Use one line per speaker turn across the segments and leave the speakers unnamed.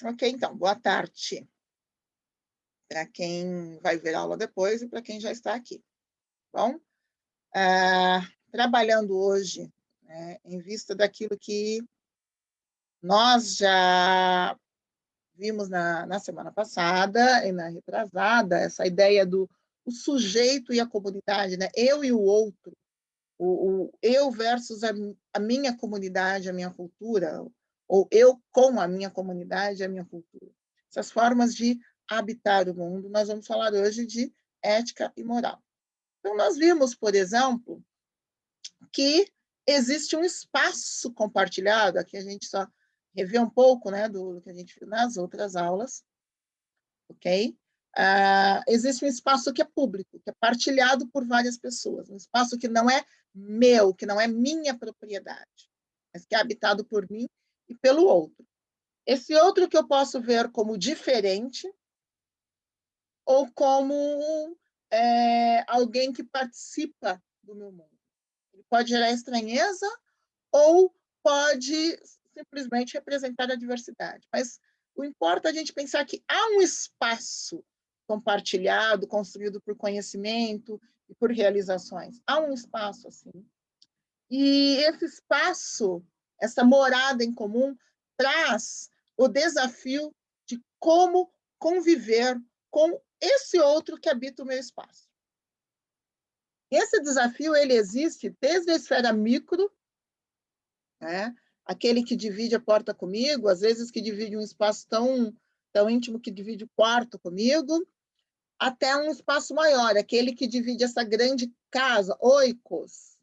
Ok, então, boa tarde para quem vai ver a aula depois e para quem já está aqui. Bom, trabalhando hoje, né, em vista daquilo que nós já vimos na semana passada e na retrasada, essa ideia do o sujeito e a comunidade, né? Eu e o outro, o eu versus a minha comunidade, a minha cultura, ou eu com a minha comunidade, a minha cultura. Essas formas de habitar o mundo, nós vamos falar hoje de ética e moral. Então, nós vimos, por exemplo, que existe um espaço compartilhado, aqui a gente só revê um pouco, né, do que a gente viu nas outras aulas, ok? Existe um espaço que é público, que é partilhado por várias pessoas, um espaço que não é meu, que não é minha propriedade, mas que é habitado por mim e pelo outro. Esse outro que eu posso ver como diferente ou como alguém que participa do meu mundo. Ele pode gerar estranheza ou pode simplesmente representar a diversidade. Mas o importa é a gente pensar que há um espaço compartilhado, construído por conhecimento e por realizações. Há um espaço assim. E esse espaço, essa morada em comum, traz o desafio de como conviver com esse outro que habita o meu espaço. Esse desafio ele existe desde a esfera micro, né? Aquele que divide a porta comigo, às vezes que divide um espaço tão íntimo que divide o quarto comigo, até um espaço maior, aquele que divide essa grande casa, oikos,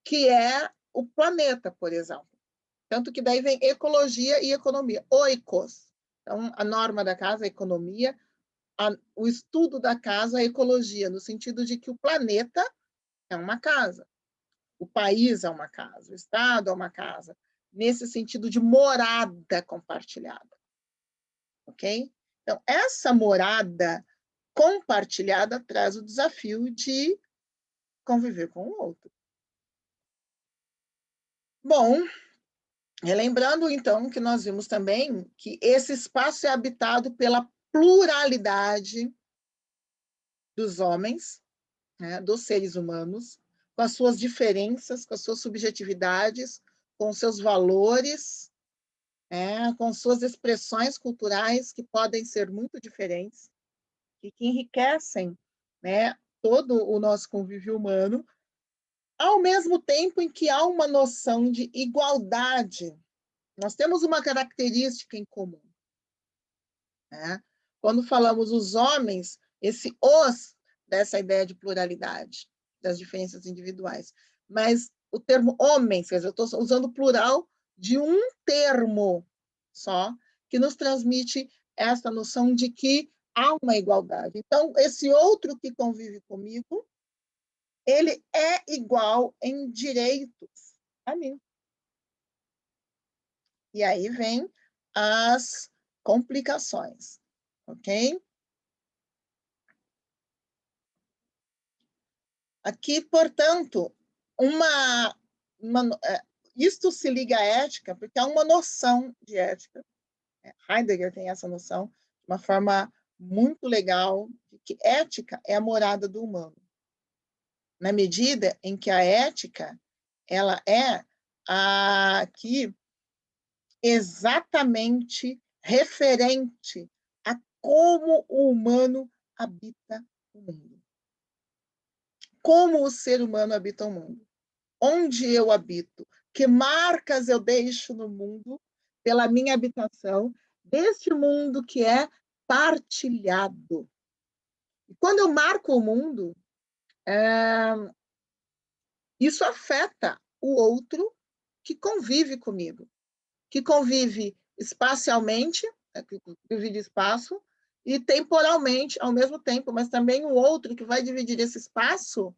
que é o planeta, por exemplo. Tanto que daí vem ecologia e economia, oikos. Então, a norma da casa, a economia, o estudo da casa, a ecologia, no sentido de que o planeta é uma casa. O país é uma casa, o Estado é uma casa, nesse sentido de morada compartilhada, ok? Então, essa morada compartilhada traz o desafio de conviver com o outro. Bom, relembrando, então, que nós vimos também que esse espaço é habitado pela pluralidade dos homens, né, dos seres humanos, com as suas diferenças, com as suas subjetividades, com os seus valores, com suas expressões culturais que podem ser muito diferentes e que enriquecem, né, todo o nosso convívio humano, ao mesmo tempo em que há uma noção de igualdade. Nós temos uma característica em comum, né? Quando falamos os homens, esse os dessa ideia de pluralidade, das diferenças individuais. Mas o termo homens, quer dizer, eu estou usando o plural de um termo só, que nos transmite essa noção de que há uma igualdade. Então, esse outro que convive comigo, ele é igual em direitos a mim. E aí vem as complicações, ok? Aqui, portanto, isto se liga à ética, porque há uma noção de ética. Heidegger tem essa noção de uma forma muito legal, de que ética é a morada do humano. Na medida em que a ética ela é aqui exatamente referente a como o humano habita o mundo. Como o ser humano habita o mundo. Onde eu habito, que marcas eu deixo no mundo pela minha habitação deste mundo que é partilhado. E quando eu marco o mundo, isso afeta o outro que convive comigo, que convive espacialmente, que divide espaço, e temporalmente ao mesmo tempo, mas também o outro que vai dividir esse espaço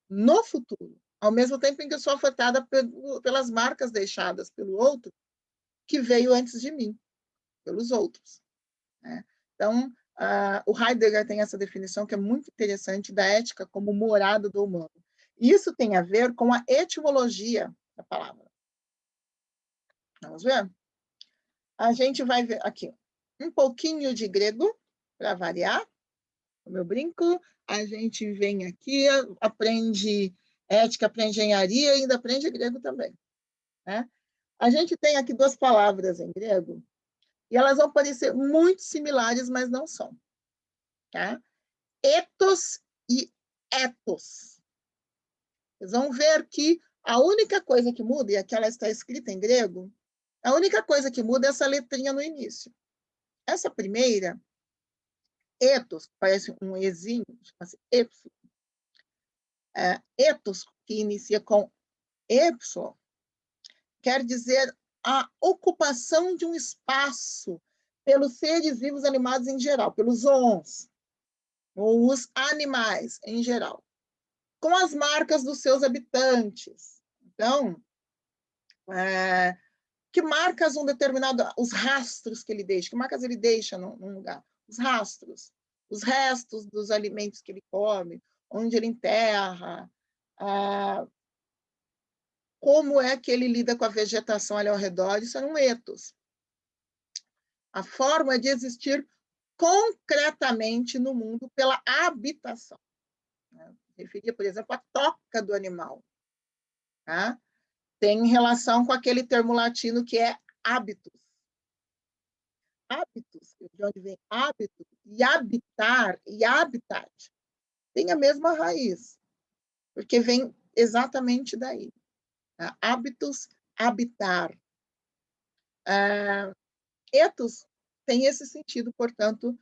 no futuro, ao mesmo tempo em que eu sou afetada pelas marcas deixadas pelo outro que veio antes de mim, pelos outros, né? Então, o Heidegger tem essa definição que é muito interessante da ética como morada do humano. Isso tem a ver com a etimologia da palavra. Vamos ver? A gente vai ver aqui um pouquinho de grego, para variar, como eu brinco. A gente vem aqui, aprende ética, aprende engenharia e ainda aprende grego também, né? A gente tem aqui duas palavras em grego, e elas vão parecer muito similares, mas não são, tá? Ethos e ethos. Vocês vão ver que a única coisa que muda, e aqui ela está escrita em grego, a única coisa que muda é essa letrinha no início. Essa primeira, ethos, parece um ezinho, chama-se epsilon. Ethos, que inicia com epsilon, quer dizer a ocupação de um espaço pelos seres vivos animados em geral, pelos zoons, ou os animais em geral, com as marcas dos seus habitantes. Então, que marcas um determinado, os rastros que ele deixa, que marcas ele deixa num lugar? Os rastros, os restos dos alimentos que ele come, onde ele enterra, como é que ele lida com a vegetação ali ao redor, isso é um ethos. A forma de existir concretamente no mundo pela habitação. Referia, por exemplo, à toca do animal. Tá? Tem relação com aquele termo latino que é hábitus. Hábitus, de onde vem hábito, e habitar, e habitat, tem a mesma raiz, porque vem exatamente daí. Tá? Hábitus, habitar. Ethos tem esse sentido, portanto,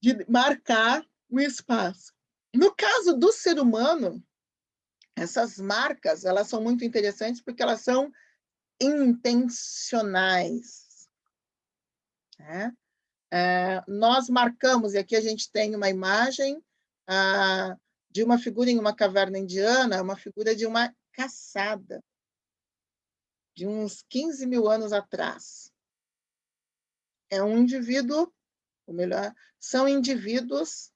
de marcar o espaço. No caso do ser humano, essas marcas, elas são muito interessantes porque elas são intencionais. Né? Nós marcamos, e aqui a gente tem uma imagem de uma figura em uma caverna indiana, uma figura de uma caçada, de uns 15 mil anos atrás. É um indivíduo, ou melhor, são indivíduos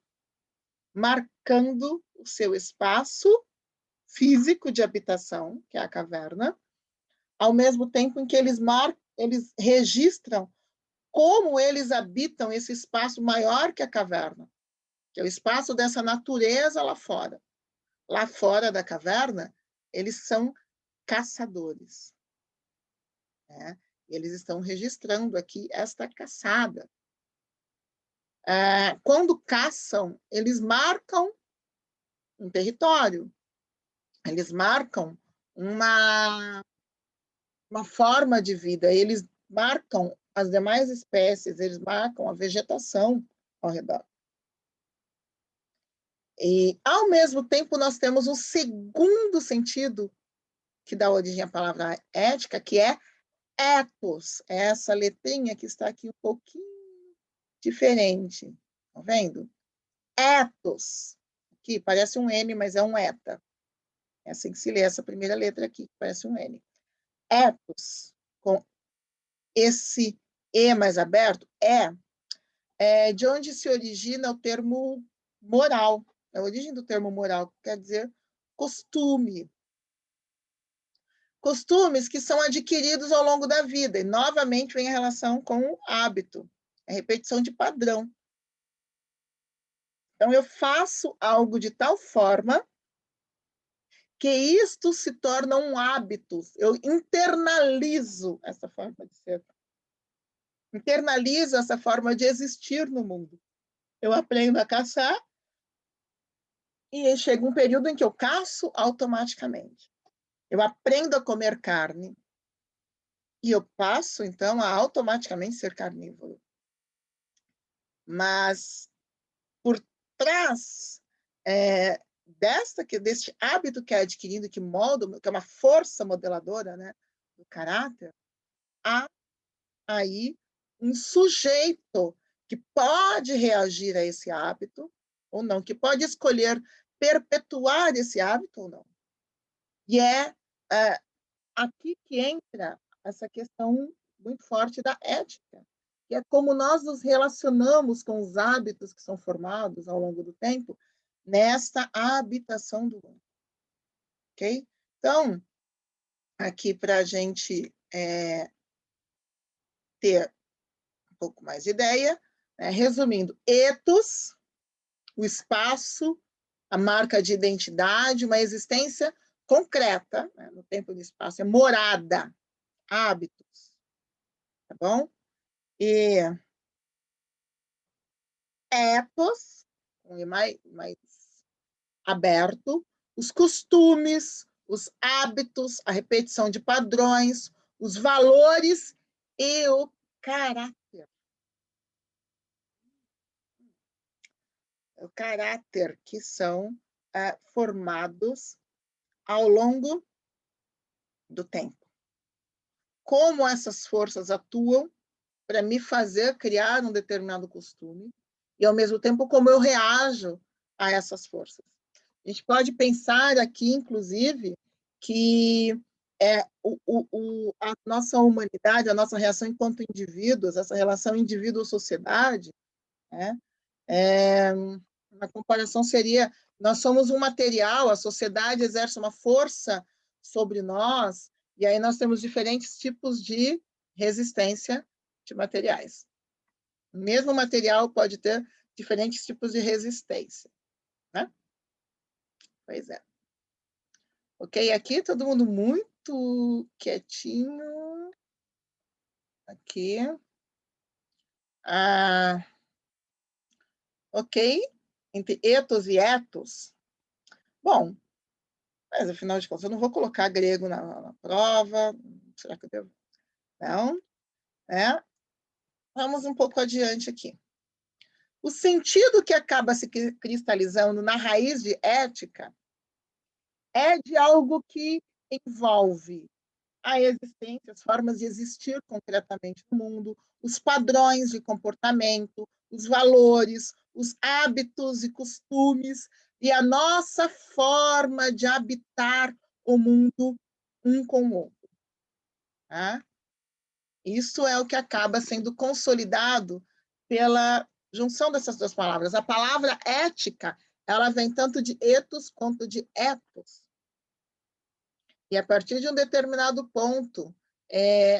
marcando o seu espaço físico de habitação, que é a caverna, ao mesmo tempo em que eles registram como eles habitam esse espaço maior que a caverna, que é o espaço dessa natureza lá fora. Lá fora da caverna, eles são caçadores. Né? Eles estão registrando aqui esta caçada. Quando caçam, eles marcam um território, eles marcam uma forma de vida, eles marcam as demais espécies, eles marcam a vegetação ao redor. E, ao mesmo tempo, nós temos um segundo sentido que dá origem à palavra ética, que é ethos, essa letrinha que está aqui um pouquinho diferente. Tá vendo? Ethos. Aqui parece um N, mas é um eta. É assim que se lê essa primeira letra aqui, que parece um N. Ethos, com esse E mais aberto, é de onde se origina o termo moral. A origem do termo moral quer dizer costume. Costumes que são adquiridos ao longo da vida. E, novamente, vem a relação com o hábito. A repetição de padrão. Então, eu faço algo de tal forma que isto se torna um hábito. Eu internalizo essa forma de ser. Internalizo essa forma de existir no mundo. Eu aprendo a caçar e chega um período em que eu caço automaticamente. Eu aprendo a comer carne e eu passo, então, a automaticamente ser carnívoro. Mas, por trás deste hábito que é adquirido, que molda, que é uma força modeladora, né, do caráter, há aí um sujeito que pode reagir a esse hábito ou não, que pode escolher perpetuar esse hábito ou não. E é aqui que entra essa questão muito forte da ética, que é como nós nos relacionamos com os hábitos que são formados ao longo do tempo nesta habitação do mundo. Ok? Então, aqui para a gente ter um pouco mais de ideia, né? Resumindo, ethos, o espaço, a marca de identidade, uma existência concreta, né? No tempo e no espaço, é morada, hábitos, tá bom? E ethos, mais aberto, os costumes, os hábitos, a repetição de padrões, os valores e o caráter. O caráter que são formados ao longo do tempo. Como essas forças atuam para me fazer criar um determinado costume e, ao mesmo tempo, como eu reajo a essas forças. A gente pode pensar aqui, inclusive, que a nossa humanidade, a nossa reação enquanto indivíduos, essa relação indivíduo-sociedade, né? Uma comparação seria, nós somos um material, a sociedade exerce uma força sobre nós, e aí nós temos diferentes tipos de resistência de materiais. O mesmo material pode ter diferentes tipos de resistência, né? Pois é. Ok, aqui todo mundo muito quietinho. Aqui. Ok, entre ethos e ethos. Bom, mas afinal de contas, eu não vou colocar grego na prova. Será que eu devo? Não, né? Vamos um pouco adiante aqui. O sentido que acaba se cristalizando na raiz de ética é de algo que envolve a existência, as formas de existir concretamente no mundo, os padrões de comportamento, os valores, os hábitos e costumes e a nossa forma de habitar o mundo um com o outro. Tá? Isso é o que acaba sendo consolidado pela junção dessas duas palavras. A palavra ética, ela vem tanto de ethos quanto de ethos. E a partir de um determinado ponto,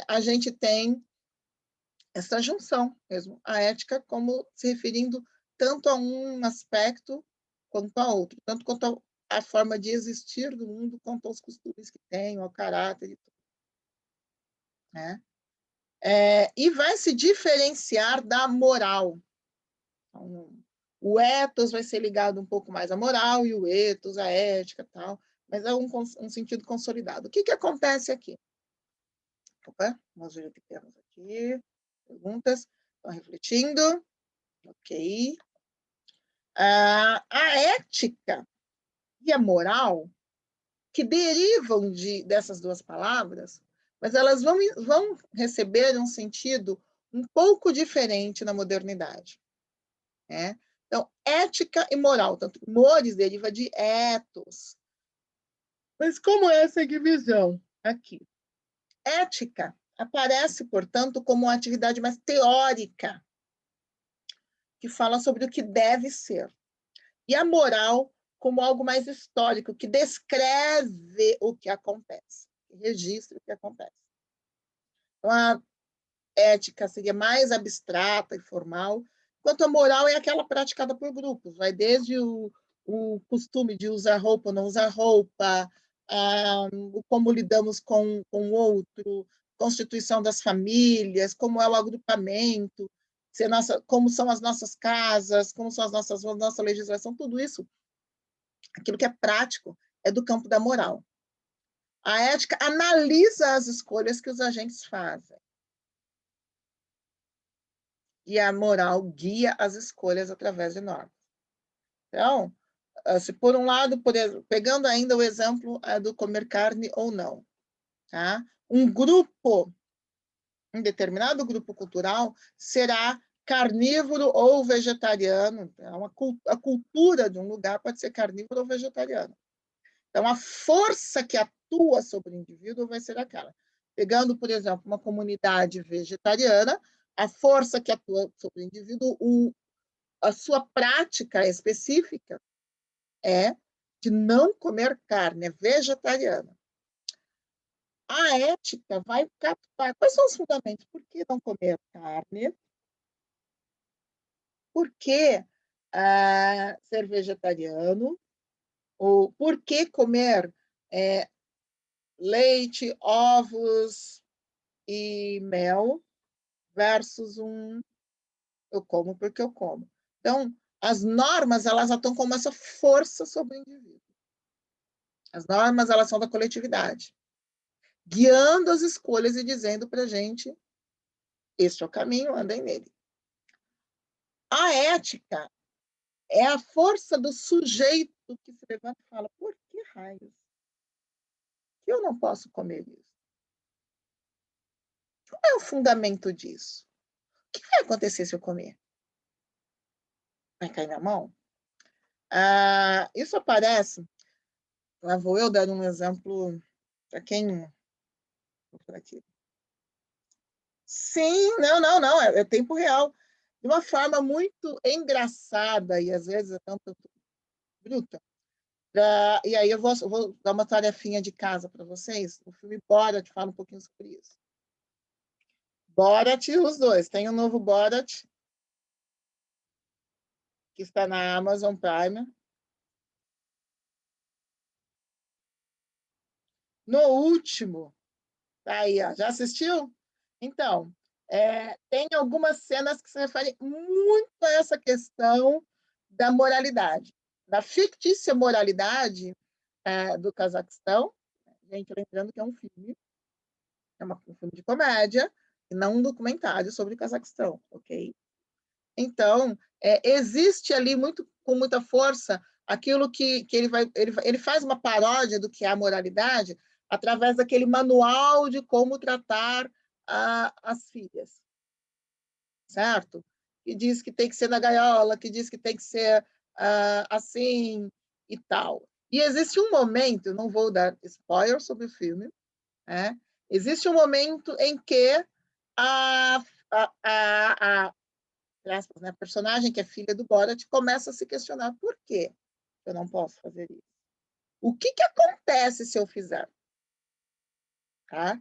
a gente tem essa junção mesmo, a ética como se referindo tanto a um aspecto quanto a outro, tanto quanto a forma de existir do mundo, quanto aos costumes que tem, ao caráter e tudo. Né? E vai se diferenciar da moral. Então, o ethos vai ser ligado um pouco mais à moral e o ethos à ética, tal, mas é um sentido consolidado. O que acontece aqui? Opa, vamos ver o que temos aqui. Perguntas? Estão refletindo? Ok. A ética e a moral, que derivam dessas duas palavras, mas elas vão receber um sentido um pouco diferente na modernidade. Né? Então, ética e moral, tanto mores deriva de ethos. Mas como é essa divisão aqui? Ética aparece, portanto, como uma atividade mais teórica, que fala sobre o que deve ser. E a moral como algo mais histórico, que descreve o que acontece, que registra o que acontece. Então, a ética seria mais abstrata e formal, enquanto a moral é aquela praticada por grupos, vai desde o costume de usar roupa ou não usar roupa, como lidamos com o outro, constituição das famílias, como é o agrupamento, como são as nossas casas, como são nossa legislação, tudo isso, aquilo que é prático, é do campo da moral. A ética analisa as escolhas que os agentes fazem. E a moral guia as escolhas através de normas. Então, se por um lado, pegando ainda o exemplo do comer carne ou não, tá? Um determinado grupo cultural será carnívoro ou vegetariano. A cultura de um lugar pode ser carnívoro ou vegetariano. Então, a força que atua sobre o indivíduo vai ser aquela. Pegando, por exemplo, uma comunidade vegetariana, a força que atua sobre o indivíduo, a sua prática específica é de não comer carne, é vegetariana. A ética vai captar quais são os fundamentos. Por que não comer carne? Por que ser vegetariano? Ou por que comer leite, ovos e mel versus eu como porque eu como. Então, as normas, elas atuam como essa força sobre o indivíduo. As normas, elas são da coletividade, guiando as escolhas e dizendo para a gente, este é o caminho, andem nele. A ética é a força do sujeito que se levanta e fala, por que raios? Que eu não posso comer isso? Qual é o fundamento disso? O que vai acontecer se eu comer? Vai cair na mão? Isso aparece, lá vou eu dar um exemplo para quem... Por aqui. Sim, não, é tempo real. De uma forma muito engraçada e às vezes até um pouco bruta. E aí eu vou dar uma tarefinha de casa para vocês. O filme Borat fala um pouquinho sobre isso. Borat, os dois. Tem o novo Borat, que está na Amazon Prime. No último, tá aí, ó, já assistiu? Então, tem algumas cenas que se referem muito a essa questão da moralidade, da fictícia moralidade do Cazaquistão. Gente, lembrando que é um filme, um filme de comédia, e não um documentário sobre o Cazaquistão, ok? Então, existe ali com muita força aquilo que ele faz uma paródia do que é a moralidade através daquele manual de como tratar as filhas, certo? Que diz que tem que ser na gaiola, que diz que tem que ser assim e tal. E existe um momento, não vou dar spoiler sobre o filme, né? Existe um momento em que a, a aspas, né, a personagem que é filha do Borat começa a se questionar por que eu não posso fazer isso? O que acontece se eu fizer? Tá?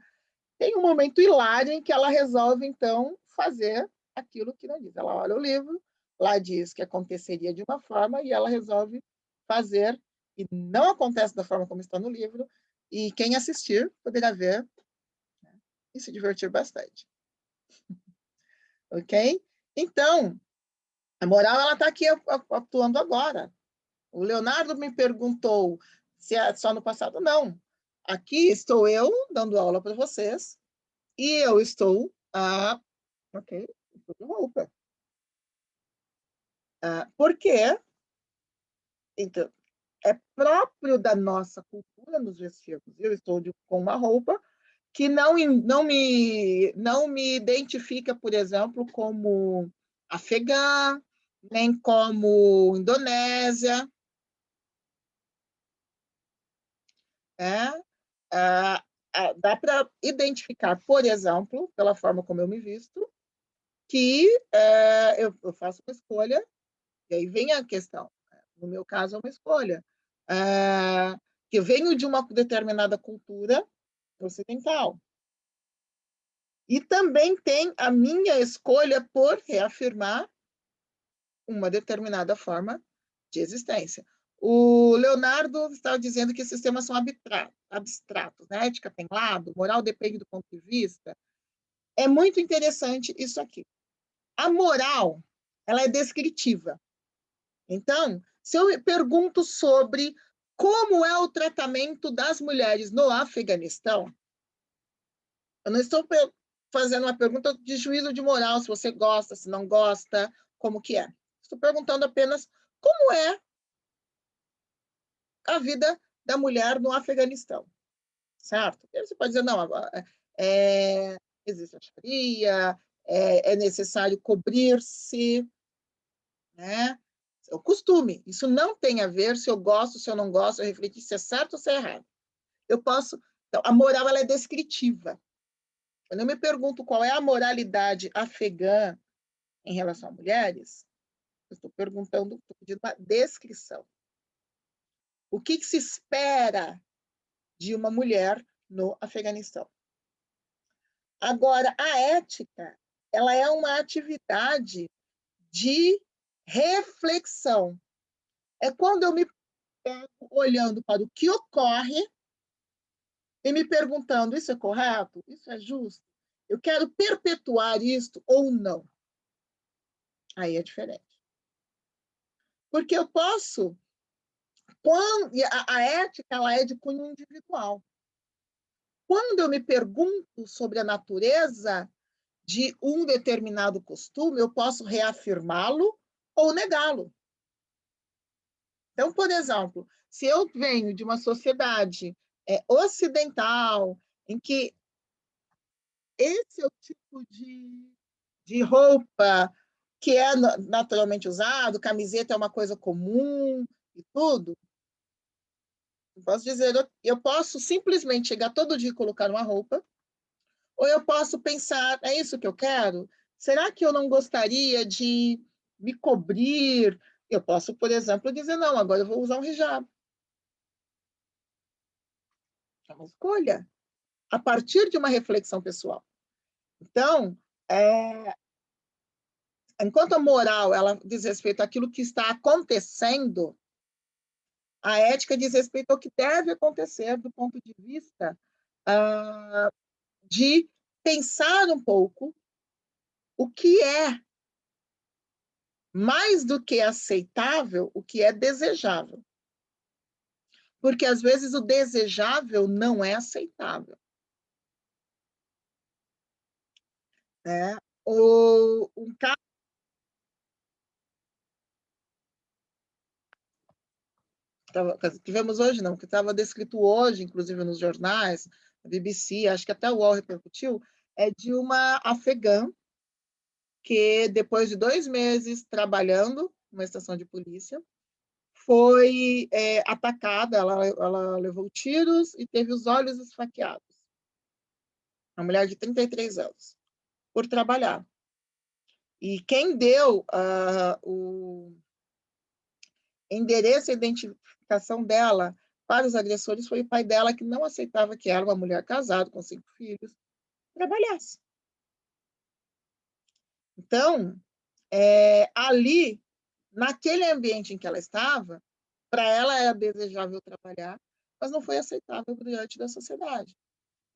Tem um momento hilário em que ela resolve, então, fazer aquilo que não diz. Ela olha o livro, lá diz que aconteceria de uma forma e ela resolve fazer, e não acontece da forma como está no livro, e quem assistir poderá ver, né, e se divertir bastante. Ok? Então, a moral ela está aqui atuando agora. O Leonardo me perguntou se é só no passado. Não. Aqui estou eu dando aula para vocês e eu estou ok, estou de roupa. Por quê? Então, é próprio da nossa cultura nos vestirmos. Eu estou com uma roupa que não me identifica, por exemplo, como afegã, nem como indonésia. Dá para identificar, por exemplo, pela forma como eu me visto, que eu faço uma escolha, e aí vem a questão. No meu caso, é uma escolha. Que eu venho de uma determinada cultura ocidental. E também tem a minha escolha por reafirmar uma determinada forma de existência. O Leonardo estava dizendo que esses temas são abstratos, né? Ética tem lado, moral depende do ponto de vista. É muito interessante isso aqui. A moral, ela é descritiva. Então, se eu pergunto sobre como é o tratamento das mulheres no Afeganistão, eu não estou fazendo uma pergunta de juízo de moral, se você gosta, se não gosta, como que é. Estou perguntando apenas como é a vida da mulher no Afeganistão, certo? E você pode dizer, não, existe a Sharia, é necessário cobrir-se, né? É o costume. Isso não tem a ver se eu gosto, se eu não gosto, eu refletir se é certo ou se é errado. Eu posso... Então, a moral ela é descritiva. Quando eu me pergunto qual é a moralidade afegã em relação a mulheres, eu estou perguntando, estou pedindo uma descrição. O que se espera de uma mulher no Afeganistão. Agora, a ética, ela é uma atividade de reflexão. É quando eu me pego olhando para o que ocorre e me perguntando, isso é correto? Isso é justo? Eu quero perpetuar isto ou não? Aí é diferente. Porque eu posso... A ética, ela é de cunho individual. Quando eu me pergunto sobre a natureza de um determinado costume, eu posso reafirmá-lo ou negá-lo. Então, por exemplo, se eu venho de uma sociedade ocidental, em que esse é o tipo de roupa que é naturalmente usado, camiseta é uma coisa comum e tudo, eu posso dizer, eu posso simplesmente chegar todo dia e colocar uma roupa, ou eu posso pensar, é isso que eu quero? Será que eu não gostaria de me cobrir? Eu posso, por exemplo, dizer, não, agora eu vou usar um hijab. É uma escolha, a partir de uma reflexão pessoal. Então, enquanto a moral ela diz respeito àquilo que está acontecendo, a ética diz respeito ao que deve acontecer do ponto de vista de pensar um pouco o que é mais do que aceitável, o que é desejável. Porque, às vezes, o desejável não é aceitável. Né? Um caso que tivemos hoje, não, que estava descrito hoje, inclusive nos jornais, a BBC, acho que até o UOL repercutiu, é de uma afegã que, depois de 2 meses trabalhando numa estação de polícia, foi atacada, ela levou tiros e teve os olhos esfaqueados. Uma mulher de 33 anos, por trabalhar. E quem deu o endereço e identificação dela para os agressores foi o pai dela, que não aceitava que ela, uma mulher casada, com 5 filhos, trabalhasse. Então, ali, naquele ambiente em que ela estava, para ela era desejável trabalhar, mas não foi aceitável diante da sociedade.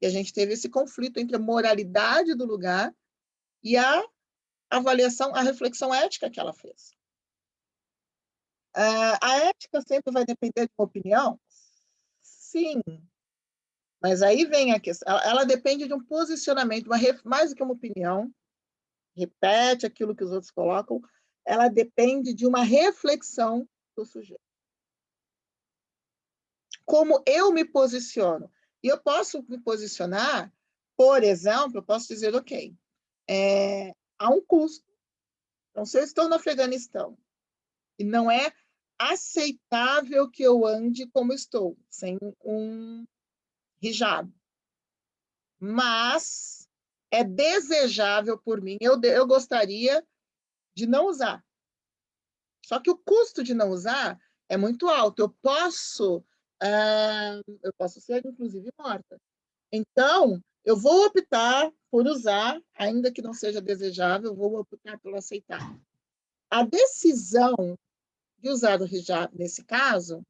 E a gente teve esse conflito entre a moralidade do lugar e a avaliação, a reflexão ética que ela fez. A ética sempre vai depender de uma opinião? Sim, mas aí vem a questão, ela depende de um posicionamento, mais do que uma opinião, repete aquilo que os outros colocam, ela depende de uma reflexão do sujeito. Como eu me posiciono? E eu posso me posicionar, por exemplo, eu posso dizer, ok, há um custo. Então, se eu estou no Afeganistão e não é aceitável que eu ande como estou, sem um hijab, mas é desejável por mim, eu gostaria de não usar. Só que o custo de não usar é muito alto. Eu posso ser, inclusive, morta. Então, eu vou optar por usar, ainda que não seja desejável, vou optar por aceitar. A decisão de usar o hijab, nesse caso,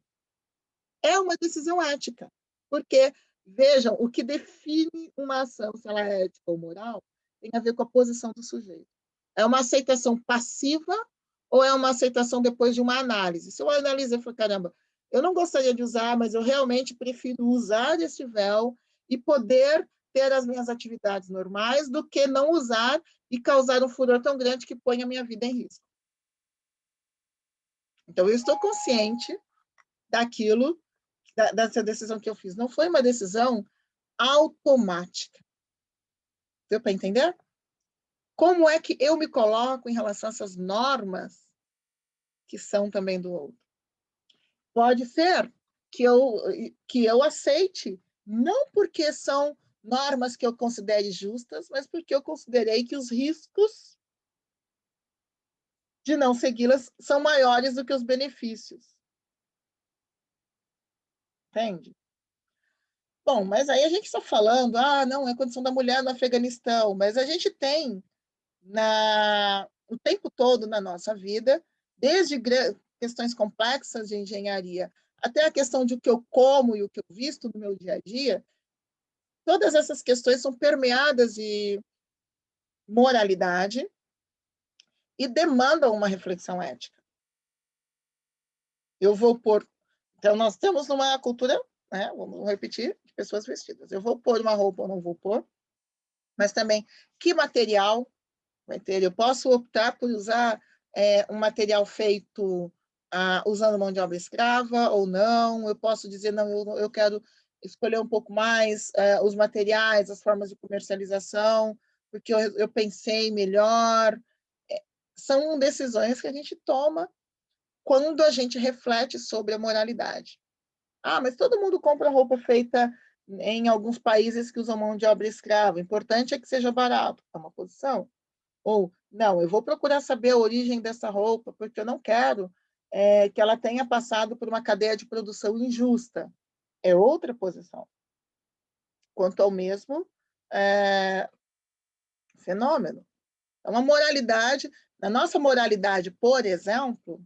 é uma decisão ética. Porque, vejam, o que define uma ação, se ela é ética ou moral, tem a ver com a posição do sujeito. É uma aceitação passiva ou é uma aceitação depois de uma análise? Se eu analisar e falar, caramba, eu não gostaria de usar, mas eu realmente prefiro usar esse véu e poder ter as minhas atividades normais do que não usar e causar um furor tão grande que ponha a minha vida em risco. Então, eu estou consciente daquilo, dessa decisão que eu fiz. Não foi uma decisão automática. Deu para entender? Como é que eu me coloco em relação a essas normas que são também do outro? Pode ser que eu aceite, não porque são normas que eu considere justas, mas porque eu considerei que os riscos de não segui-las são maiores do que os benefícios. Entende? Bom, mas aí a gente está falando, não, é a condição da mulher no Afeganistão, mas a gente tem o tempo todo na nossa vida, desde questões complexas de engenharia até a questão de o que eu como e o que eu visto no meu dia a dia, todas essas questões são permeadas de moralidade e demandam uma reflexão ética. Eu vou pôr... Então, nós temos uma cultura, né, vamos repetir, de pessoas vestidas. Eu vou pôr uma roupa ou não vou pôr, mas também que material vai ter. Eu posso optar por usar um material feito usando mão de obra escrava ou não. Eu posso dizer, não, eu quero escolher um pouco mais os materiais, as formas de comercialização, porque eu pensei melhor. São decisões que a gente toma quando a gente reflete sobre a moralidade. Mas todo mundo compra roupa feita em alguns países que usam mão de obra escrava. O importante é que seja barato. É uma posição. Ou, não, eu vou procurar saber a origem dessa roupa, porque eu não quero que ela tenha passado por uma cadeia de produção injusta. É outra posição. Quanto ao mesmo fenômeno. Então, a moralidade, na nossa moralidade, por exemplo,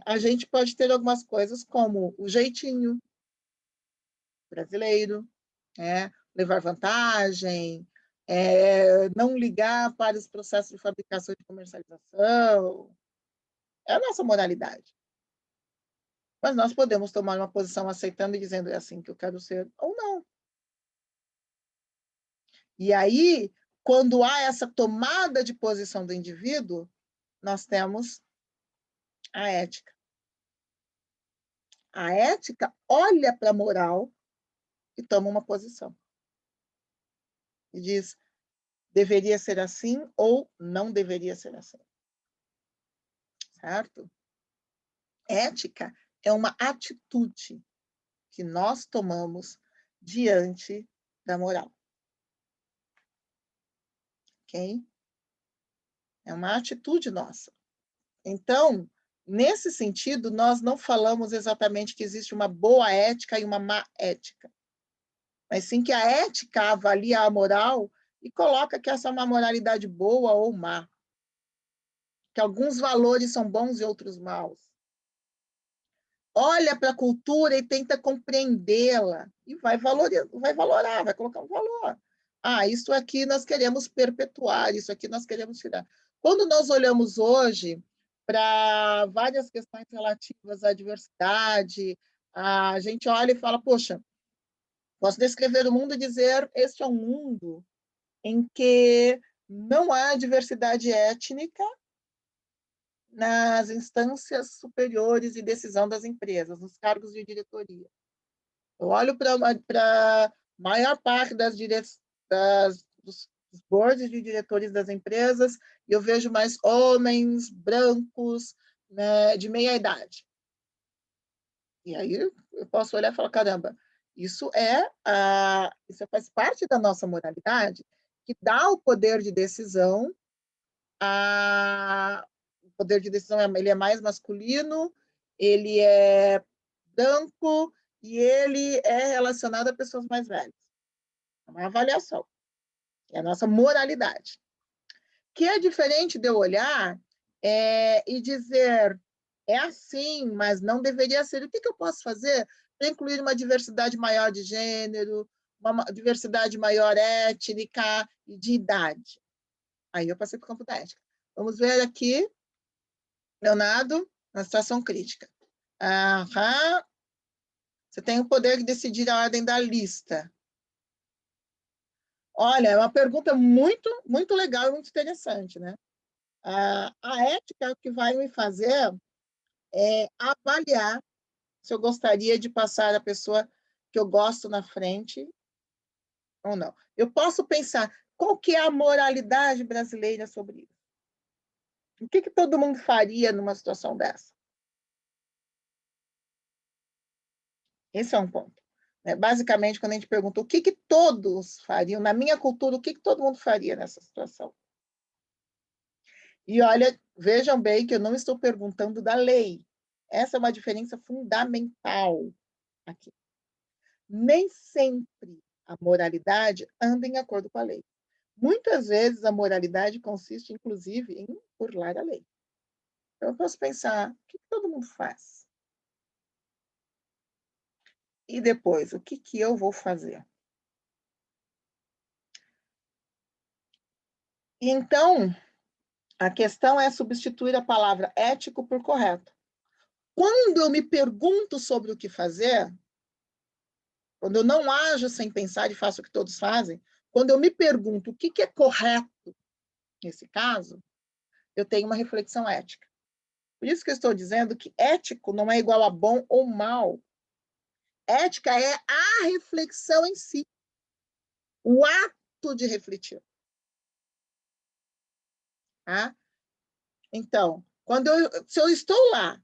a gente pode ter algumas coisas como o jeitinho brasileiro, levar vantagem, não ligar para os processos de fabricação e de comercialização. É a nossa moralidade. Mas nós podemos tomar uma posição aceitando e dizendo é assim que eu quero ser, ou não. E aí, quando há essa tomada de posição do indivíduo, nós temos a ética. A ética olha para a moral e toma uma posição. E diz, deveria ser assim ou não deveria ser assim. Certo? Ética é uma atitude que nós tomamos diante da moral. Ok? É uma atitude nossa. Então, nesse sentido, nós não falamos exatamente que existe uma boa ética e uma má ética, mas sim que a ética avalia a moral e coloca que essa é uma moralidade boa ou má, que alguns valores são bons e outros maus. Olha para a cultura e tenta compreendê-la e vai valorar, vai colocar um valor. Isso aqui nós queremos perpetuar, isso aqui nós queremos tirar. Quando nós olhamos hoje para várias questões relativas à diversidade, a gente olha e fala, poxa, posso descrever o mundo e dizer, este é um mundo em que não há diversidade étnica nas instâncias superiores de decisão das empresas, nos cargos de diretoria. Eu olho para a maior parte dos boards de diretores das empresas e eu vejo mais homens brancos, né, de meia idade. E aí eu posso olhar e falar, caramba, isso faz parte da nossa moralidade, que dá o poder de decisão o poder de decisão ele é mais masculino, ele é branco e ele é relacionado a pessoas mais velhas. É uma avaliação. É a nossa moralidade. Que é diferente de eu olhar e dizer é assim, mas não deveria ser. O que eu posso fazer para incluir uma diversidade maior de gênero, uma diversidade maior étnica e de idade? Aí eu passei para o campo da ética. Vamos ver aqui, Leonardo, na situação crítica. Você tem o poder de decidir a ordem da lista. Olha, é uma pergunta muito, muito legal e muito interessante, né? A ética que vai me fazer avaliar se eu gostaria de passar a pessoa que eu gosto na frente ou não. Eu posso pensar qual que é a moralidade brasileira sobre isso. O que todo mundo faria numa situação dessa? Esse é um ponto. Basicamente, quando a gente pergunta o que todos fariam, na minha cultura, o que todo mundo faria nessa situação? E olha, vejam bem que eu não estou perguntando da lei. Essa é uma diferença fundamental aqui. nem sempre a moralidade anda em acordo com a lei. Muitas vezes a moralidade consiste, inclusive, em burlar a lei. Então, eu posso pensar, o que todo mundo faz? E depois, o que eu vou fazer? E então, a questão é substituir a palavra ético por correto. Quando eu me pergunto sobre o que fazer, quando eu não ajo sem pensar e faço o que todos fazem, quando eu me pergunto o que é correto nesse caso, eu tenho uma reflexão ética. Por isso que eu estou dizendo que ético não é igual a bom ou mal. Ética é a reflexão em si, o ato de refletir. Tá? Então, se eu estou lá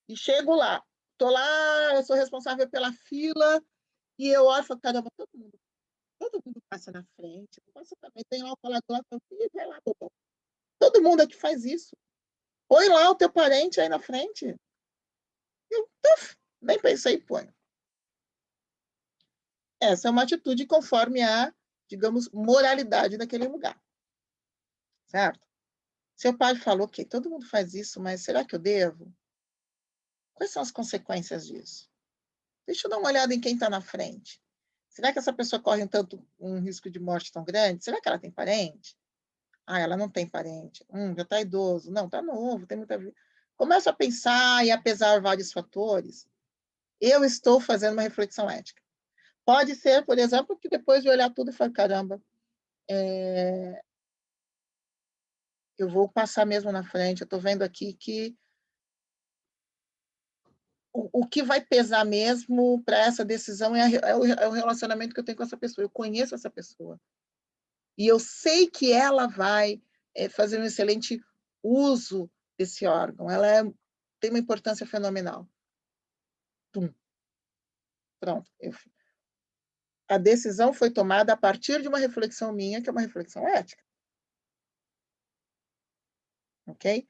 e chego lá, estou lá, eu sou responsável pela fila, e eu olho e falo, caramba, todo mundo passa na frente, passa também, tem lá o colador, vai lá, bobão. Todo mundo aqui faz isso. Põe lá o teu parente aí na frente. Eu nem pensei, põe. Essa é uma atitude conforme a, digamos, moralidade daquele lugar. Certo? Seu pai falou, ok, todo mundo faz isso, mas será que eu devo? Quais são as consequências disso? Deixa eu dar uma olhada em quem está na frente. Será que essa pessoa corre um risco de morte tão grande? Será que ela tem parente? Ah, ela não tem parente. Já está idoso. Não, está novo, tem muita vida. Começo a pensar e a pesar vários fatores. Eu estou fazendo uma reflexão ética. Pode ser, por exemplo, que depois de olhar tudo e falar, caramba, eu vou passar mesmo na frente, eu estou vendo aqui que o que vai pesar mesmo para essa decisão é o relacionamento que eu tenho com essa pessoa. Eu conheço essa pessoa. E eu sei que ela vai fazer um excelente uso desse órgão. Tem uma importância fenomenal. Pronto. A decisão foi tomada a partir de uma reflexão minha, que é uma reflexão ética. Ok?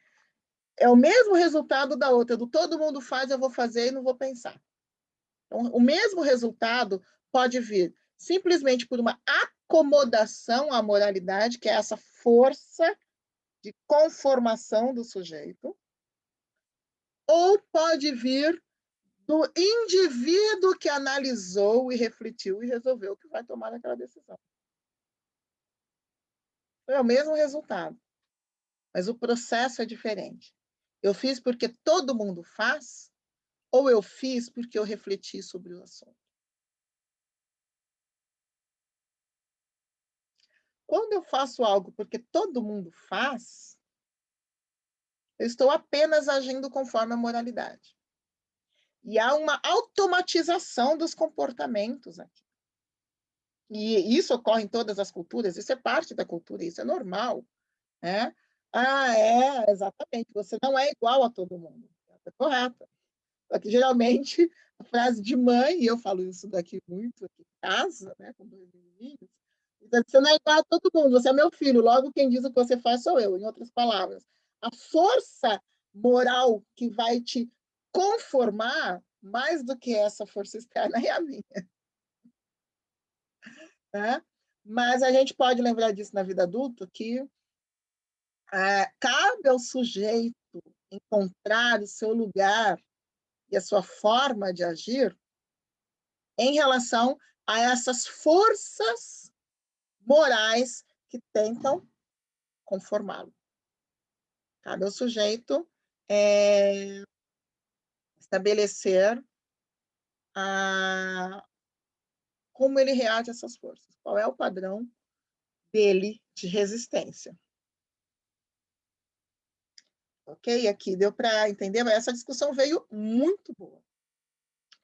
É o mesmo resultado da outra, do todo mundo faz, eu vou fazer e não vou pensar. Então, o mesmo resultado pode vir simplesmente por uma acomodação à moralidade, que é essa força de conformação do sujeito, ou pode vir do indivíduo que analisou e refletiu e resolveu que vai tomar aquela decisão. É o mesmo resultado, mas o processo é diferente. Eu fiz porque todo mundo faz, ou eu fiz porque eu refleti sobre o assunto? Quando eu faço algo porque todo mundo faz, eu estou apenas agindo conforme a moralidade. E há uma automatização dos comportamentos aqui. E isso ocorre em todas as culturas, isso é parte da cultura, isso é normal. Né? Exatamente. Você não é igual a todo mundo. É correto. Só que, geralmente, a frase de mãe, e eu falo isso daqui muito aqui em casa, né, com 2 menininhos, você não é igual a todo mundo, você é meu filho, logo quem diz o que você faz sou eu, em outras palavras. A força moral que vai te conformar, mais do que essa força externa, é a minha. Né? Mas a gente pode lembrar disso na vida adulta, que cabe ao sujeito encontrar o seu lugar e a sua forma de agir em relação a essas forças morais que tentam conformá-lo. Cabe ao sujeito estabelecer como ele reage a essas forças, qual é o padrão dele de resistência. Ok? Aqui deu para entender, mas essa discussão veio muito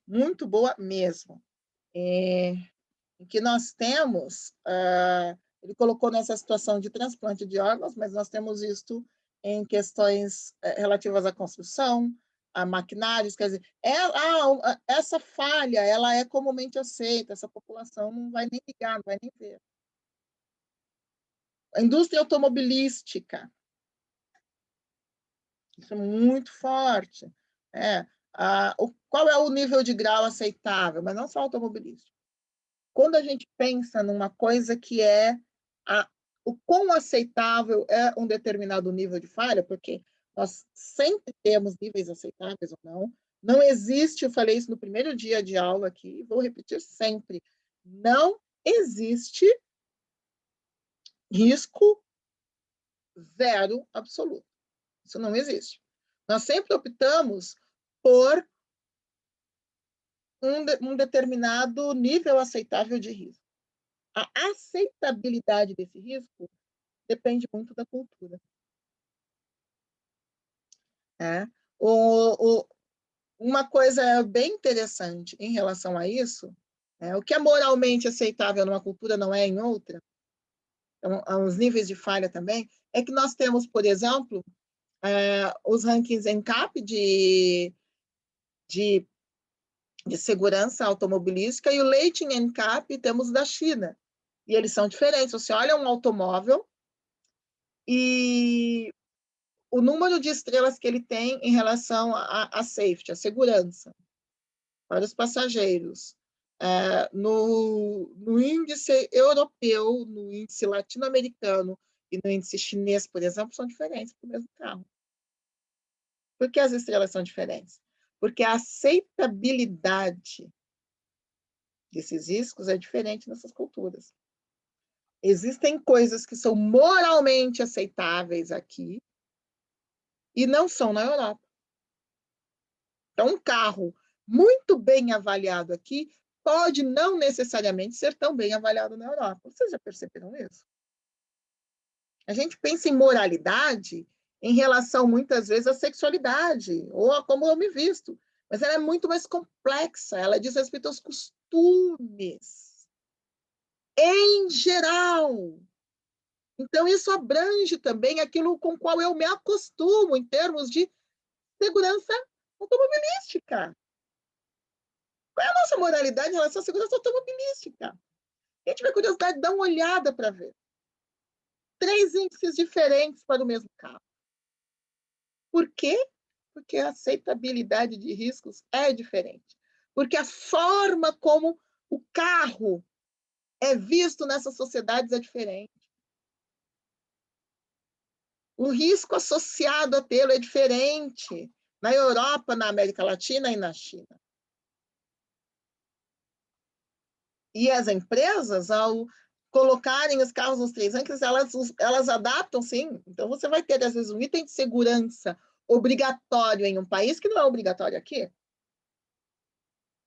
boa mesmo. Em que nós temos, ele colocou nessa situação de transplante de órgãos, mas nós temos isto em questões relativas à construção, a maquinários, quer dizer, essa falha ela é comumente aceita, essa população não vai nem ligar, não vai nem ver. A indústria automobilística, isso é muito forte. Qual é o nível de grau aceitável? Mas não só automobilístico. quando a gente pensa numa coisa que é o quão aceitável é um determinado nível de falha, porque nós sempre temos níveis aceitáveis ou não. Não existe, eu falei isso no primeiro dia de aula aqui, vou repetir sempre, não existe risco zero absoluto. Isso não existe. Nós sempre optamos por um determinado nível aceitável de risco. A aceitabilidade desse risco depende muito da cultura. É. Uma coisa bem interessante em relação a isso, o que é moralmente aceitável numa cultura não é em outra, então, os níveis de falha também, é que nós temos, por exemplo, os rankings NCAP de segurança automobilística e o Rating NCAP temos da China. E eles são diferentes. Você olha um automóvel e o número de estrelas que ele tem em relação à safety, à segurança para os passageiros. No índice europeu, no índice latino-americano e no índice chinês, por exemplo, são diferentes para o mesmo carro. Por que as estrelas são diferentes? Porque a aceitabilidade desses riscos é diferente nessas culturas. Existem coisas que são moralmente aceitáveis aqui e não são na Europa. Então, um carro muito bem avaliado aqui pode não necessariamente ser tão bem avaliado na Europa. Vocês já perceberam isso? A gente pensa em moralidade em relação, muitas vezes, à sexualidade ou a como eu me visto. Mas ela é muito mais complexa. Ela diz respeito aos costumes, em geral. Então, isso abrange também aquilo com o qual eu me acostumo em termos de segurança automobilística. Qual é a nossa moralidade em relação à segurança automobilística? Quem tiver curiosidade, dá uma olhada para ver. 3 índices diferentes para o mesmo carro. Por quê? Porque a aceitabilidade de riscos é diferente. Porque a forma como o carro é visto nessas sociedades é diferente. O risco associado a tê-lo é diferente na Europa, na América Latina e na China. E as empresas, ao colocarem os carros nos 3 rankings, elas adaptam, sim. Então, você vai ter, às vezes, um item de segurança obrigatório em um país que não é obrigatório aqui.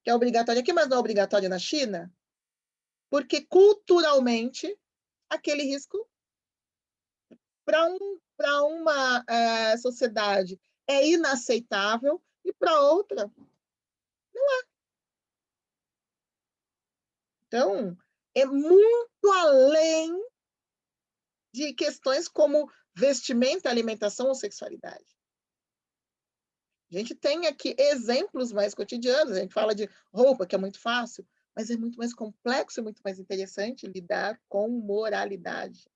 Que é obrigatório aqui, mas não é obrigatório na China. Porque, culturalmente, aquele risco, para uma sociedade, é inaceitável e para outra, não é. Então, é muito além de questões como vestimenta, alimentação ou sexualidade. A gente tem aqui exemplos mais cotidianos, a gente fala de roupa, que é muito fácil, mas é muito mais complexo e muito mais interessante lidar com moralidade.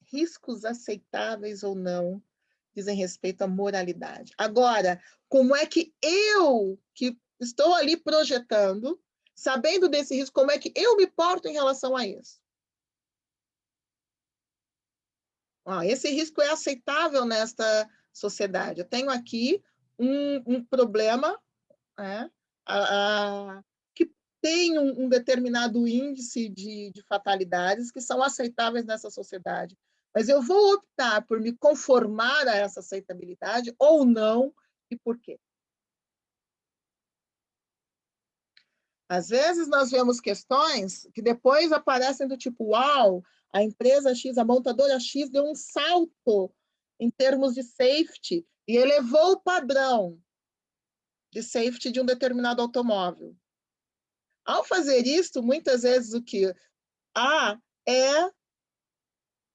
Riscos aceitáveis ou não dizem respeito à moralidade. Agora, como é que eu, que estou ali projetando, sabendo desse risco, como é que eu me porto em relação a isso? Esse risco é aceitável nesta sociedade. Eu tenho aqui um problema, que tem um determinado índice de fatalidades que são aceitáveis nessa sociedade. Mas eu vou optar por me conformar a essa aceitabilidade ou não, e por quê? Às vezes nós vemos questões que depois aparecem do tipo, uau, a empresa X, a montadora X deu um salto em termos de safety e elevou o padrão de safety de um determinado automóvel. Ao fazer isso, muitas vezes o que há é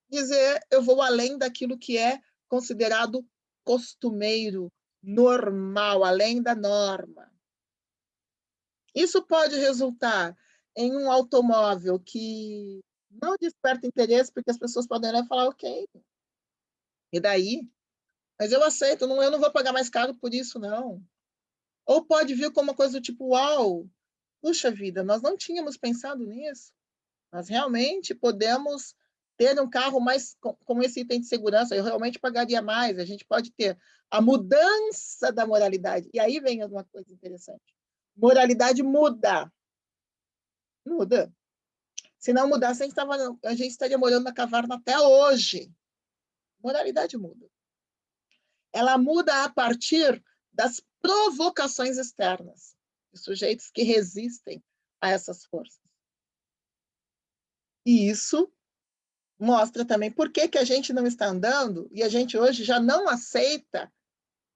dizer, eu vou além daquilo que é considerado costumeiro, normal, além da norma. Isso pode resultar em um automóvel que não desperta interesse, porque as pessoas podem olhar e falar, ok, e daí? Mas eu aceito, eu não vou pagar mais caro por isso, não. Ou pode vir como uma coisa do tipo, uau, puxa vida, nós não tínhamos pensado nisso. Nós realmente podemos ter um carro mais com esse item de segurança, eu realmente pagaria mais, a gente pode ter a mudança da moralidade. E aí vem uma coisa interessante. Moralidade muda. Muda. Se não mudasse, a gente estaria morando na caverna até hoje. Moralidade muda. Ela muda a partir das provocações externas, de sujeitos que resistem a essas forças. E isso mostra também por que a gente não está andando e a gente hoje já não aceita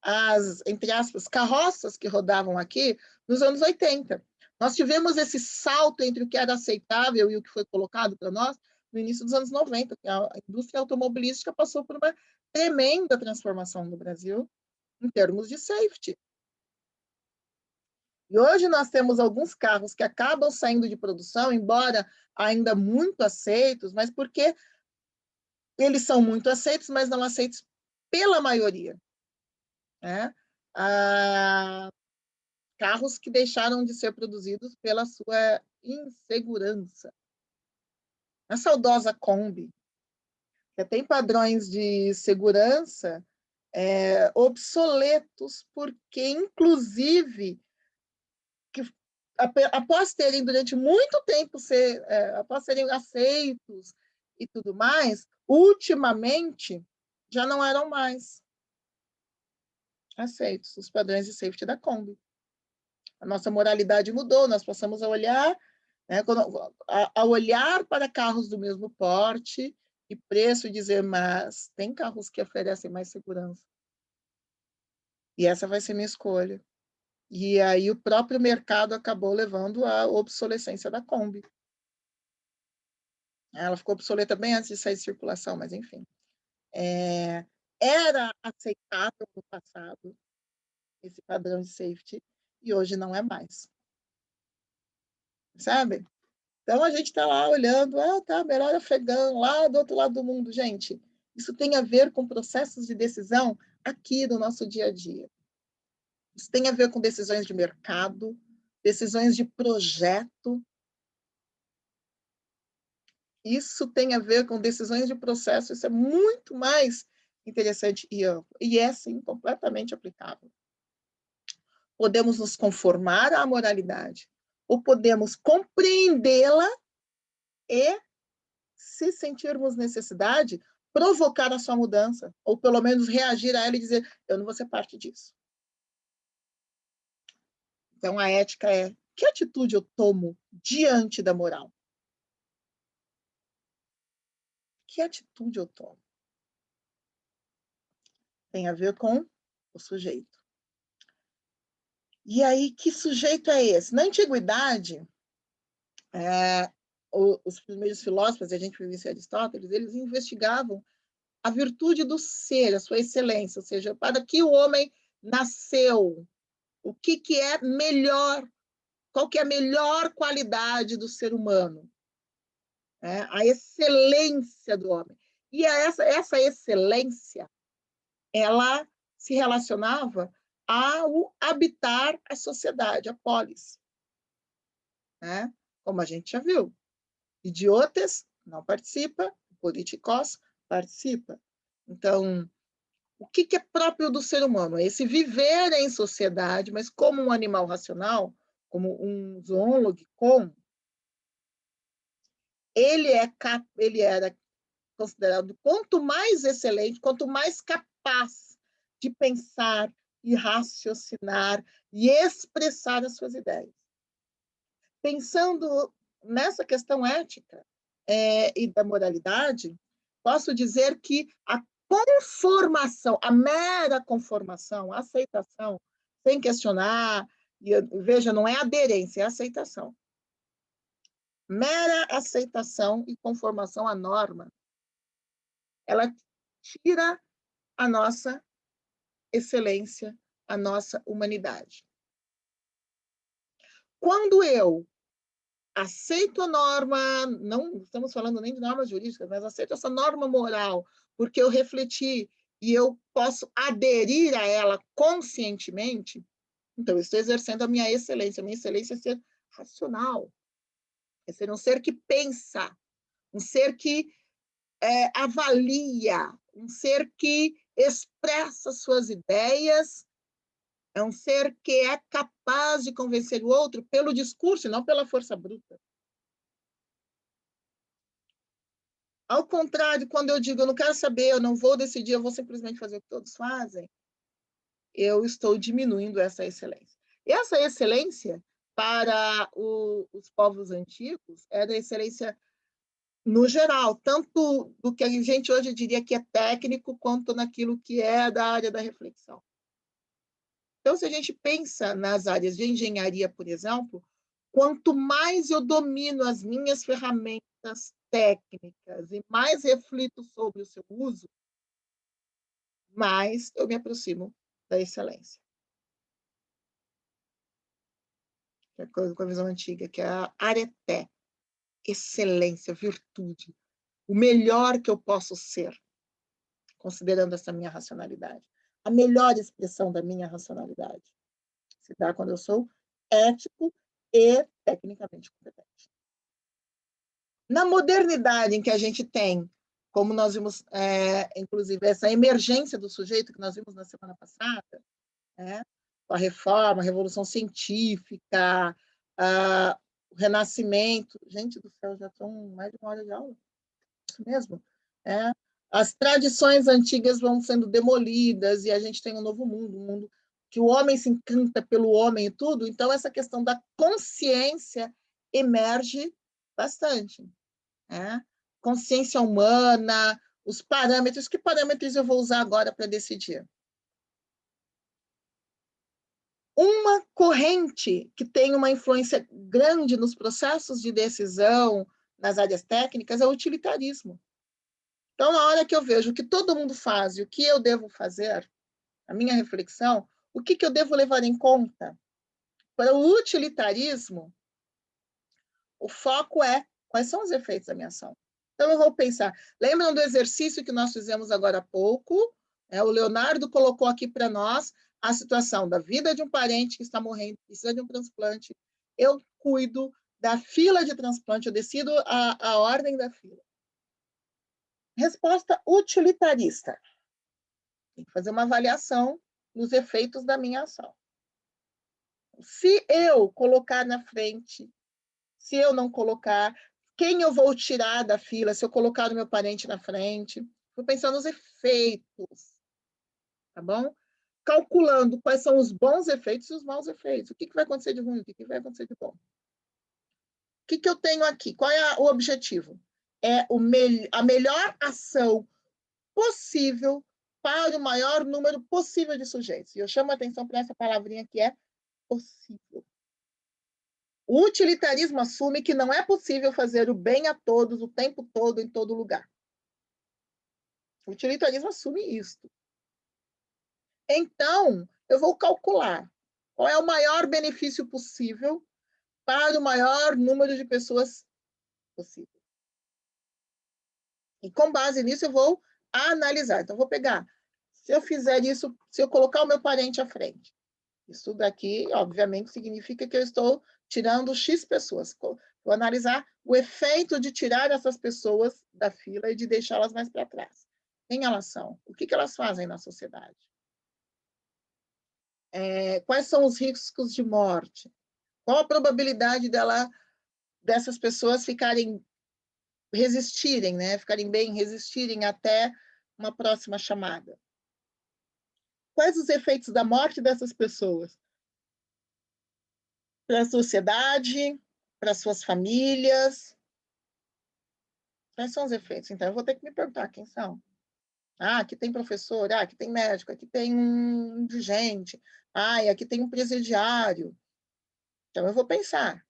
as, entre aspas, carroças que rodavam aqui nos anos 80. Nós tivemos esse salto entre o que era aceitável e o que foi colocado para nós no início dos anos 90, que a indústria automobilística passou por uma tremenda transformação no Brasil em termos de safety. E hoje nós temos alguns carros que acabam saindo de produção, embora ainda muito aceitos, mas porque eles são muito aceitos, mas não aceitos pela maioria. Né? Carros que deixaram de ser produzidos pela sua insegurança. A saudosa Kombi, que tem padrões de segurança obsoletos, porque, inclusive, após terem durante muito tempo após serem aceitos e tudo mais, ultimamente já não eram mais aceitos os padrões de safety da Kombi. A nossa moralidade mudou, nós passamos a olhar, né, a olhar para carros do mesmo porte e preço e dizer, mas tem carros que oferecem mais segurança. E essa vai ser minha escolha. E aí o próprio mercado acabou levando à obsolescência da Kombi. Ela ficou obsoleta bem antes de sair de circulação, mas enfim. Era aceitável no passado esse padrão de safety e hoje não é mais. Sabe? Então a gente está lá olhando, tá, melhor afegão, lá do outro lado do mundo. Gente, isso tem a ver com processos de decisão aqui do nosso dia a dia. Isso tem a ver com decisões de mercado, decisões de projeto. Isso tem a ver com decisões de processo. Isso é muito mais interessante e amplo. E é, sim, completamente aplicável. Podemos nos conformar à moralidade, ou podemos compreendê-la e, se sentirmos necessidade, provocar a sua mudança, ou pelo menos reagir a ela e dizer, eu não vou ser parte disso. Então, a ética é, que atitude eu tomo diante da moral? Que atitude eu tomo? Tem a ver com o sujeito. E aí, que sujeito é esse? Na antiguidade, os primeiros filósofos, a gente viu isso em Aristóteles, eles investigavam a virtude do ser, a sua excelência, ou seja, para que o homem nasceu, o que é melhor, qual que é a melhor qualidade do ser humano, a excelência do homem. E essa excelência, ela se relacionava ao habitar a sociedade, a polis. Né? Como a gente já viu. Idiotas não participa, políticos participa. Então, o que é próprio do ser humano? É esse viver em sociedade, mas como um animal racional, como um zoólogo, ele era considerado quanto mais excelente, quanto mais capaz de pensar e raciocinar e expressar as suas ideias. Pensando nessa questão ética e da moralidade, posso dizer que a conformação, a mera conformação, a aceitação, sem questionar, e veja, não é aderência, é aceitação. Mera aceitação e conformação à norma, ela tira a nossa excelência, a nossa humanidade. Quando eu aceito a norma, não estamos falando nem de normas jurídicas, mas aceito essa norma moral, porque eu refleti e eu posso aderir a ela conscientemente, então eu estou exercendo a minha excelência. A minha excelência é ser racional. É ser um ser que pensa, um ser que avalia, um ser que expressa suas ideias, é um ser que é capaz de convencer o outro pelo discurso e não pela força bruta. Ao contrário, quando eu digo, eu não quero saber, eu não vou decidir, eu vou simplesmente fazer o que todos fazem, eu estou diminuindo essa excelência. E essa excelência, para os povos antigos, era excelência no geral, tanto do que a gente hoje diria que é técnico, quanto naquilo que é da área da reflexão. Então, se a gente pensa nas áreas de engenharia, por exemplo, quanto mais eu domino as minhas ferramentas técnicas e mais reflito sobre o seu uso, mais eu me aproximo da excelência. Que é coisa com a visão antiga, que é a areté, excelência, virtude, o melhor que eu posso ser, considerando essa minha racionalidade. A melhor expressão da minha racionalidade se dá quando eu sou ético e tecnicamente competente. Na modernidade em que a gente tem, como nós vimos, inclusive, essa emergência do sujeito que nós vimos na semana passada, a reforma, a revolução científica, o renascimento. Gente do céu, já são mais de uma hora de aula. Isso mesmo. As tradições antigas vão sendo demolidas e a gente tem um novo mundo, um mundo que o homem se encanta pelo homem e tudo. Então, essa questão da consciência emerge bastante. Consciência humana, os parâmetros. Que parâmetros eu vou usar agora para decidir? Uma corrente que tem uma influência grande nos processos de decisão, nas áreas técnicas, é o utilitarismo. Então, na hora que eu vejo o que todo mundo faz e o que eu devo fazer, a minha reflexão, o que eu devo levar em conta? Para o utilitarismo, o foco é quais são os efeitos da minha ação. Então, eu vou pensar, lembram do exercício que nós fizemos agora há pouco? O Leonardo colocou aqui para nós a situação da vida de um parente que está morrendo, precisa de um transplante. Eu cuido da fila de transplante, eu decido a ordem da fila. Resposta utilitarista. Tem que fazer uma avaliação dos efeitos da minha ação. Se eu colocar na frente, se eu não colocar, quem eu vou tirar da fila, se eu colocar o meu parente na frente. Vou pensar nos efeitos, tá bom? Calculando quais são os bons efeitos e os maus efeitos. O que vai acontecer de ruim, o que vai acontecer de bom. O que eu tenho aqui? Qual é o objetivo? É a melhor ação possível para o maior número possível de sujeitos. E eu chamo a atenção para essa palavrinha que é possível. O utilitarismo assume que não é possível fazer o bem a todos o tempo todo, em todo lugar. O utilitarismo assume isso. Então, eu vou calcular qual é o maior benefício possível para o maior número de pessoas possível. E com base nisso, eu vou analisar. Então, eu vou pegar, se eu fizer isso, se eu colocar o meu parente à frente, isso daqui, obviamente, significa que eu estou tirando X pessoas. Vou analisar o efeito de tirar essas pessoas da fila e de deixá-las mais para trás. Quem elas são? O que elas fazem na sociedade? Quais são os riscos de morte? Qual a probabilidade dessas pessoas resistirem, né? Ficarem bem, resistirem até uma próxima chamada? Quais os efeitos da morte dessas pessoas? Para a sociedade, para suas famílias. Quais são os efeitos? Então, eu vou ter que me perguntar quem são. Aqui tem professor, aqui tem médico, aqui tem um indigente, e aqui tem um presidiário. Então, eu vou pensar.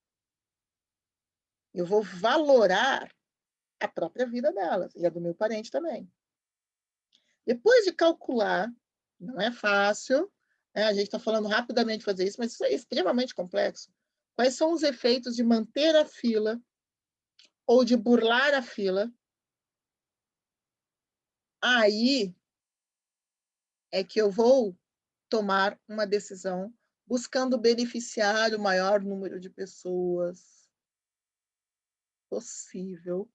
Eu vou valorar a própria vida delas e a do meu parente também. Depois de calcular, não é fácil, a gente está falando rapidamente de fazer isso, mas isso é extremamente complexo. Quais são os efeitos de manter a fila ou de burlar a fila? Aí é que eu vou tomar uma decisão buscando beneficiar o maior número de pessoas possível.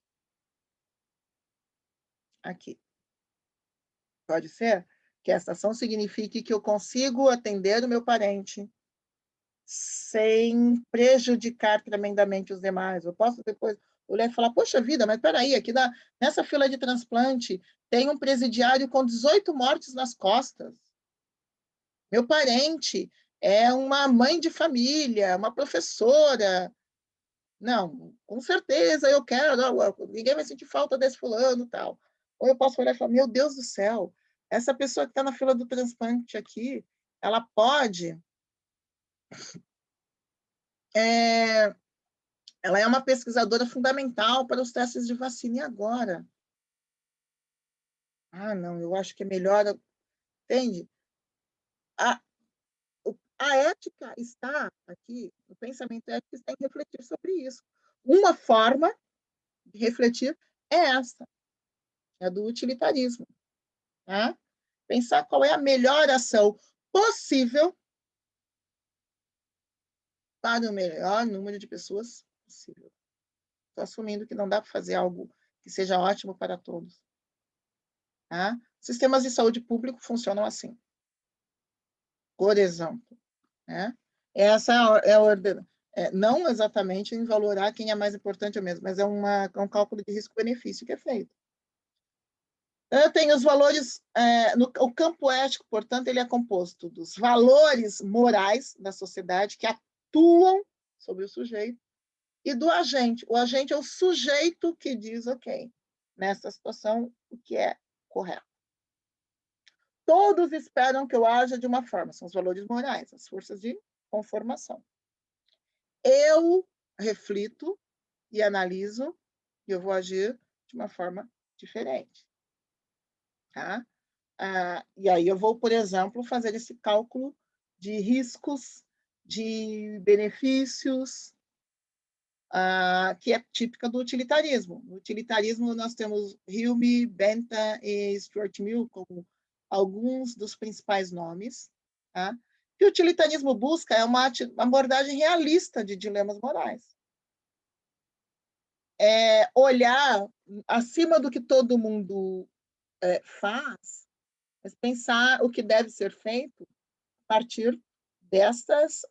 Aqui. Pode ser que essa ação signifique que eu consigo atender o meu parente sem prejudicar tremendamente os demais. Eu posso depois olhar e falar, poxa vida, mas peraí, aqui nessa fila de transplante tem um presidiário com 18 mortes nas costas. Meu parente é uma mãe de família, uma professora. Não, com certeza eu quero, não, ninguém vai sentir falta desse fulano, tal. Ou eu posso olhar e falar, meu Deus do céu, essa pessoa que está na fila do transplante aqui, ela pode... ela é uma pesquisadora fundamental para os testes de vacina. E agora? Ah, não, eu acho que é melhor... Entende? A ética está aqui, o pensamento ético está em refletir sobre isso. Uma forma de refletir é essa, é do utilitarismo. Tá? Pensar qual é a melhor ação possível para o melhor número de pessoas possível. Estou assumindo que não dá para fazer algo que seja ótimo para todos. Tá? Sistemas de saúde público funcionam assim. Por exemplo, né? Essa é a ordem. Não exatamente em valorar quem é mais importante ou menos, mas é um cálculo de risco-benefício que é feito. Eu tenho os valores, o campo ético, portanto, ele é composto dos valores morais da sociedade que atuam sobre o sujeito e do agente. O agente é o sujeito que diz, ok, nessa situação, o que é correto. Todos esperam que eu haja de uma forma, são os valores morais, as forças de conformação. Eu reflito e analiso e eu vou agir de uma forma diferente. Tá? E aí eu vou, por exemplo, fazer esse cálculo de riscos, de benefícios, que é típica do utilitarismo. No utilitarismo, nós temos Hume, Bentham e Stuart Mill como alguns dos principais nomes. Tá? O que o utilitarismo busca é uma abordagem realista de dilemas morais. Olhar acima do que todo mundo faz, mas pensar o que deve ser feito a partir desses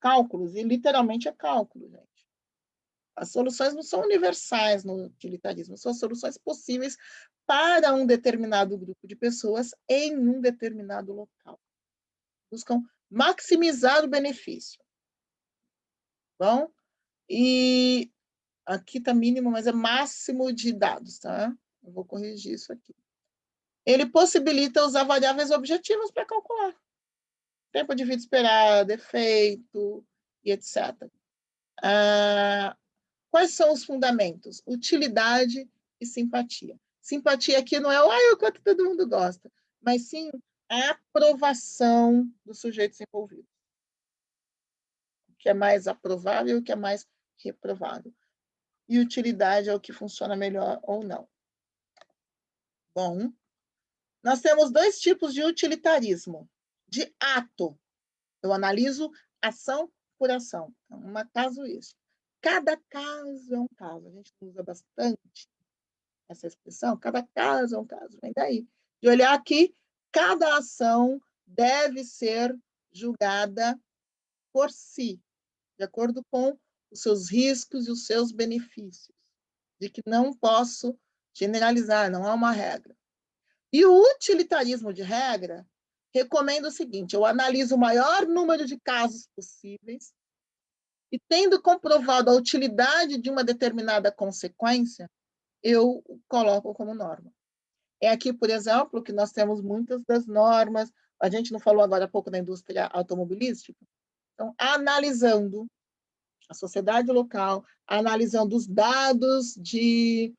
cálculos, e literalmente é cálculo, gente. As soluções não são universais no utilitarismo, são soluções possíveis para um determinado grupo de pessoas em um determinado local. Buscam maximizar o benefício. Bom? E aqui está mínimo, mas é máximo de dados, tá? Eu vou corrigir isso aqui. Ele possibilita usar variáveis objetivas para calcular. Tempo de vida esperado, efeito, e etc. Quais são os fundamentos? Utilidade e simpatia. Simpatia aqui não é o quanto todo mundo gosta, mas sim a aprovação dos sujeitos envolvidos. O que é mais aprovável e o que é mais reprovável. E utilidade é o que funciona melhor ou não. Bom, nós temos dois tipos de utilitarismo. De ato. Eu analiso ação por ação. É um casuística. Cada caso é um caso. A gente usa bastante essa expressão. Cada caso é um caso. Vem daí. De olhar que cada ação deve ser julgada por si, de acordo com os seus riscos e os seus benefícios. De que não posso generalizar, não há uma regra. E o utilitarismo de regra recomenda o seguinte: eu analiso o maior número de casos possíveis e, tendo comprovado a utilidade de uma determinada consequência, eu coloco como norma. É aqui, por exemplo, que nós temos muitas das normas. A gente não falou agora há pouco da indústria automobilística? Então, analisando a sociedade local, analisando os dados de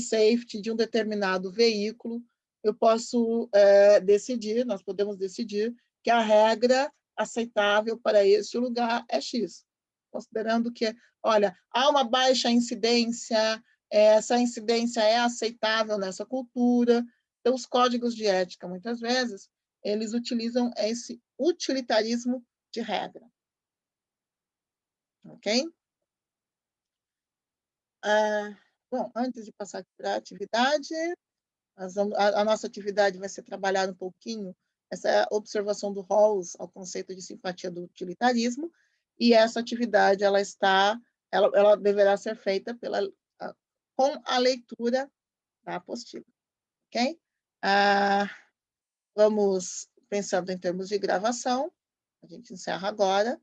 safety de um determinado veículo, eu posso decidir, nós podemos decidir que a regra aceitável para este lugar é X, considerando que, olha, há uma baixa incidência, essa incidência é aceitável nessa cultura. Então, os códigos de ética, muitas vezes, eles utilizam esse utilitarismo de regra. Ok? Bom, antes de passar para a atividade, a nossa atividade vai ser trabalhar um pouquinho essa observação do Rawls ao conceito de simpatia do utilitarismo, e essa atividade ela deverá ser feita com a leitura da apostila, ok? Vamos pensando em termos de gravação, a gente encerra agora.